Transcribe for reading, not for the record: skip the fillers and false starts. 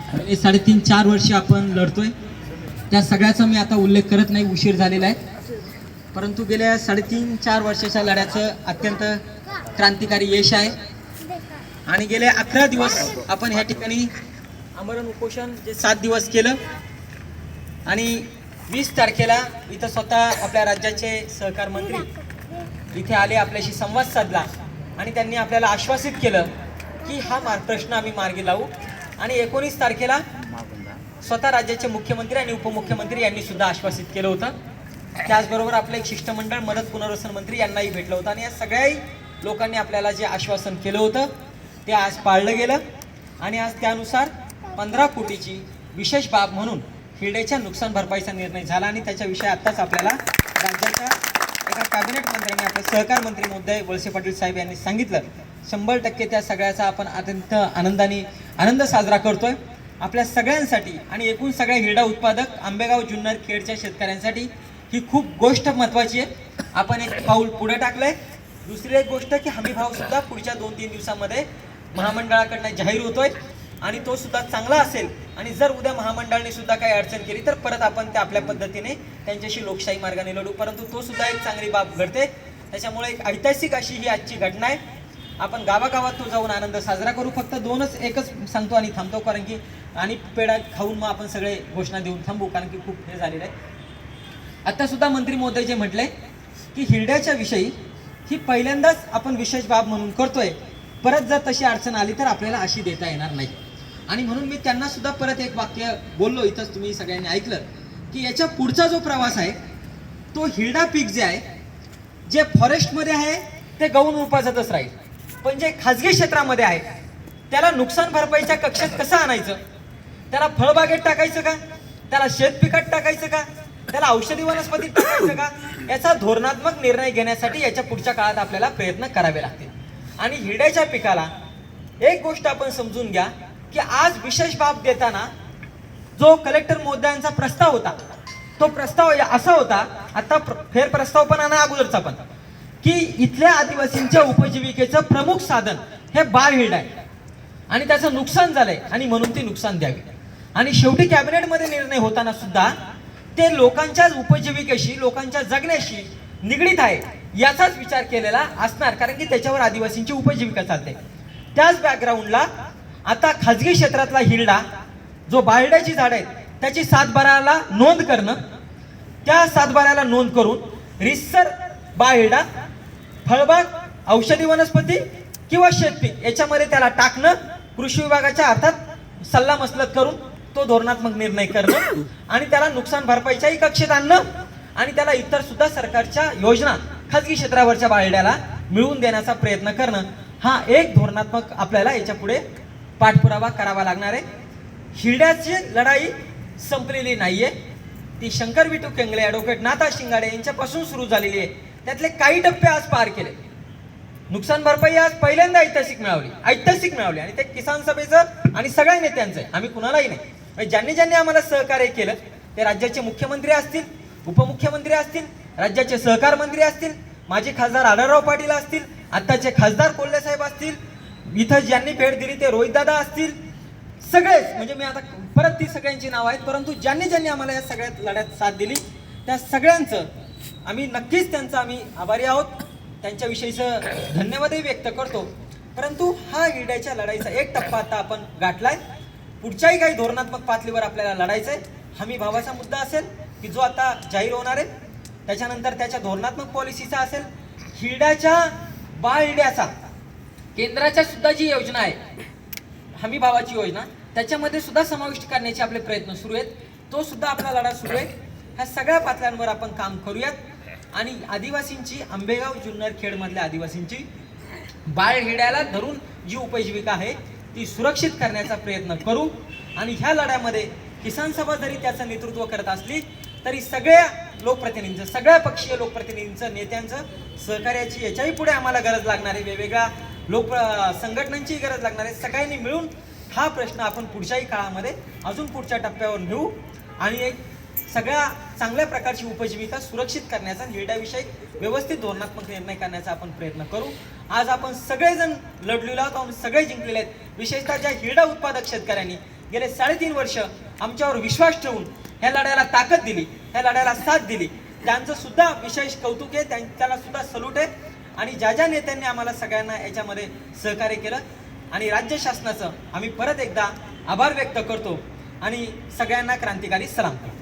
हे 3.5-4 वर्ष आपण लढतोय. त्या सगळ्याचा मी आता उल्लेख करत नाही, उशीर झालेला आहे. परंतु गेल्या 3.5-4 वर्षाच्या लढ्याचं अत्यंत क्रांतिकारी यश आहे. आणि गेले 11 दिवस आपण ह्या ठिकाणी आमरण उपोषण जे 7 दिवस केलं आणि 20 तारखेला इथं स्वतः आपल्या राज्याचे सहकार मंत्री इथे आले, आपल्याशी संवाद साधला आणि त्यांनी आपल्याला आश्वासित केलं की हा प्रश्न आम्ही मार्गी लावू. आणि 19 तारखेला स्वतः राज्याचे मुख्यमंत्री आणि उपमुख्यमंत्री यांनी सुद्धा आश्वासित केलं होतं. त्याचबरोबर आपलं एक शिष्टमंडळ मदत पुनर्वसन मंत्री यांनाही भेटलं होतं आणि या सगळ्याही लोकांनी आपल्याला जे आश्वासन केलं होतं ते आज पाळलं गेलं. आणि आज त्यानुसार 15 कोटीची विशेष बाब म्हणून हिरड्याच्या नुकसान भरपाईचा निर्णय झाला. आणि त्याच्याविषयी आत्ताच आपल्याला राज्याच्या एका कॅबिनेट मंत्र्यांनी, आपले सहकार मंत्री महोदय वळसे पाटील साहेब यांनी सांगितलं. 100% त्या सगळ्याचा आपण अत्यंत आनंद साजरा करतोय आपल्या सगळ्यांसाठी. आणि एकूण सगळ्या हिरडा उत्पादक आंबेगाव जुन्नर खेडच्या शेतकऱ्यांसाठी ही खूप गोष्ट महत्त्वाची आहे. आपण एक पाऊल पुढे टाकलंय. दुसरी एक गोष्ट की हमी भाव सुद्धा पुढच्या 2-3 दिवसामध्ये महामंडळाकडनं जाहीर होतोय आणि तो सुद्धा चांगला असेल. आणि जर उद्या महामंडळाने सुद्धा काही अडचण केली तर परत आपण त्या आपल्या पद्धतीने त्यांच्याशी लोकशाही मार्गाने लढू. परंतु तो सुद्धा एक चांगली बाब घडते. त्याच्यामुळे एक ऐतिहासिक अशी ही आजची घटना आहे. आपण गावागावात तो जाऊन आनंद साजरा करू. फक्त एकच सांगतो आणि थांबतो, कारण की आणि पेढा खाऊन मग आपण सगळे घोषणा देऊन थांबू, कारण की खूप हे झालेलं आहे. आता सुद्धा मंत्री महोदय जे म्हटले की हिरड्याच्या विषयी ही पहिल्यांदाच आपण विशेष बाब म्हणून करतोय. परत जर तशी अडचण आली तर आपल्याला अशी देता येणार नाही. आणि म्हणून मी त्यांना सुद्धा परत एक वाक्य बोललो, इथंच तुम्ही सगळ्यांनी ऐकलं की याच्या पुढचा जो प्रवास आहे तो हिरडा पीक जे आहे, जे फॉरेस्टमध्ये आहे ते गौण उपजतच राहील, पण जे खाजगी क्षेत्रामध्ये आहे त्याला नुकसान भरपाईच्या कक्षेत कसं आणायचं, त्याला फळबागेत टाकायचं का, त्याला शेतपिकात टाकायचं का, त्याला औषधी वनस्पतीत टाकायचं का, याचा धोरणात्मक निर्णय घेण्यासाठी याच्या पुढच्या काळात आपल्याला प्रयत्न करावे लागतील. आणि हिरड्याच्या पिकाला एक गोष्ट आपण समजून घ्या की आज विशेष बाब देताना जो कलेक्टर महोदयांचा प्रस्ताव होता तो प्रस्ताव असा होता, आता फेर प्रस्ताव पण आणि अगोदरचा पण, की इथल्या आदिवासींच्या उपजीविकेचं प्रमुख साधन हे बाळ हिरडा आहे आणि त्याचं नुकसान झालंय आणि म्हणून ती नुकसान द्यावी. आणि शेवटी कॅबिनेटमध्ये निर्णय होताना सुद्धा ते लोकांच्या उपजीविकेशी, लोकांच्या जगण्याशी निगडीत आहे याचाच विचार केलेला असणार, कारण की त्याच्यावर आदिवासींची उपजीविका चालते. त्याच बॅकग्राऊंडला आता खाजगी क्षेत्रातला हिरडा जो बारड्याची झाड आहेत त्याची 7/12ला नोंद करणं, त्या 7/12ला नोंद करून रिसर बारहिरडा, फळबाग, औषधी वनस्पती किंवा शेतपीक याच्यामध्ये त्याला टाकणं, कृषी विभागाच्या अर्थात सल्ला मसलत करून तो धोरणात्मक निर्णय करणं आणि त्याला नुकसान भरपाईच्याही कक्षेत आणणं आणि त्याला इतर सुद्धा सरकारच्या योजना खाजगी क्षेत्रावरच्या बारहिरड्याला मिळवून देण्याचा प्रयत्न करणं, हा एक धोरणात्मक आपल्याला याच्या पुढे पाठपुरावा करावा लागणार आहे. हिरड्याची लढाई संपलेली नाहीये. ती शंकर विठू केंगले, ॲडव्होकेट नाथा शिंगाडे यांच्यापासून सुरू झालेली आहे. त्यातले काही टप्पे आज पार केले. नुकसान भरपाई आज पहिल्यांदा ऐतिहासिक मिळाली आणि ते किसान सभेचं आणि सगळ्या नेत्यांचं आहे. आम्ही कुणालाही नाही, ज्यांनी आम्हाला सहकार्य केलं ते राज्याचे मुख्यमंत्री असतील, उपमुख्यमंत्री असतील, राज्याचे सहकार मंत्री असतील, माजी खासदार आढळराव पाटील असतील, आत्ताचे खासदार कोल्हे साहेब असतील, इथं ज्यांनी भेट दिली ते रोहितदादा असतील, सगळेच, म्हणजे मी आता परत ती सगळ्यांची नावं आहेत, परंतु ज्यांनी आम्हाला या सगळ्यात लढ्यात साथ दिली त्या सगळ्यांचं आम्ही नक्कीच त्यांचा आम्ही आभारी आहोत. त्यांच्याविषयीचं धन्यवादही व्यक्त करतो. परंतु हा हिरड्याच्या लढाईचा एक टप्पा आता आपण गाठलाय. पुढच्याही काही धोरणात्मक पातळीवर आपल्याला लढायचं आहे. हमी भावाचा मुद्दा असेल की जो आता जाहीर होणार आहे, त्याच्यानंतर त्याच्या धोरणात्मक पॉलिसीचा असेल, हिरड्याच्या बाळहिरड्याचा केंद्राच्या सुद्धा जी योजना आहे हमी भावाची योजना, त्याच्यामध्ये सुद्धा समाविष्ट करण्याचे आपले प्रयत्न सुरू आहेत. तो सुद्धा आपला लढा सुरू आहे. ह्या सगळ्या पातळ्यांवर आपण काम करूयात आणि आदिवासींची, आंबेगाव जुन्नर खेडमधल्या आदिवासींची बाळहिरड्याला धरून जी उपजीविका आहे ती सुरक्षित करण्याचा प्रयत्न करू. आणि ह्या लढ्यामध्ये किसान सभा जरी त्याचं नेतृत्व करत असली तरी सगळ्या लोकप्रतिनिधींचं, सगळ्या पक्षीय लोकप्रतिनिधींचं, नेत्यांचं सहकार्याची याच्याही पुढे आम्हाला गरज लागणार आहे. वेगवेगळ्या संघटनांची गरज लागणार आहे. सगळ्यांनी मिळून हा प्रश्न आपण पुढच्याही काळामध्ये अजून पुढच्या टप्प्यावर नेऊ आणि एक सगळ्या चांगल्या प्रकारची उपजीविका सुरक्षित करण्याचा, हिरड्याविषयी व्यवस्थित धोरणात्मक निर्णय करण्याचा आपण प्रयत्न करू. आज आपण सगळेजण लढलेलो आहोत, सगळे जिंकलेले आहेत. विशेषतः ज्या हिरडा उत्पादक शेतकऱ्यांनी गेले 3.5 वर्ष आमच्यावर विश्वास ठेवून ह्या लढ्याला ताकद दिली, ह्या लढ्याला साथ दिली, त्यांचं सुद्धा विशेष कौतुक आहे, त्यांना सुद्धा सल्यूट आहे. आणि ज्या ज्या नेत्यांनी आम्हाला सगळ्यांना याच्यामध्ये सहकार्य केलं आणि राज्य शासनाचं आम्ही परत एकदा आभार व्यक्त करतो आणि सगळ्यांना क्रांतिकारी सलाम करतो.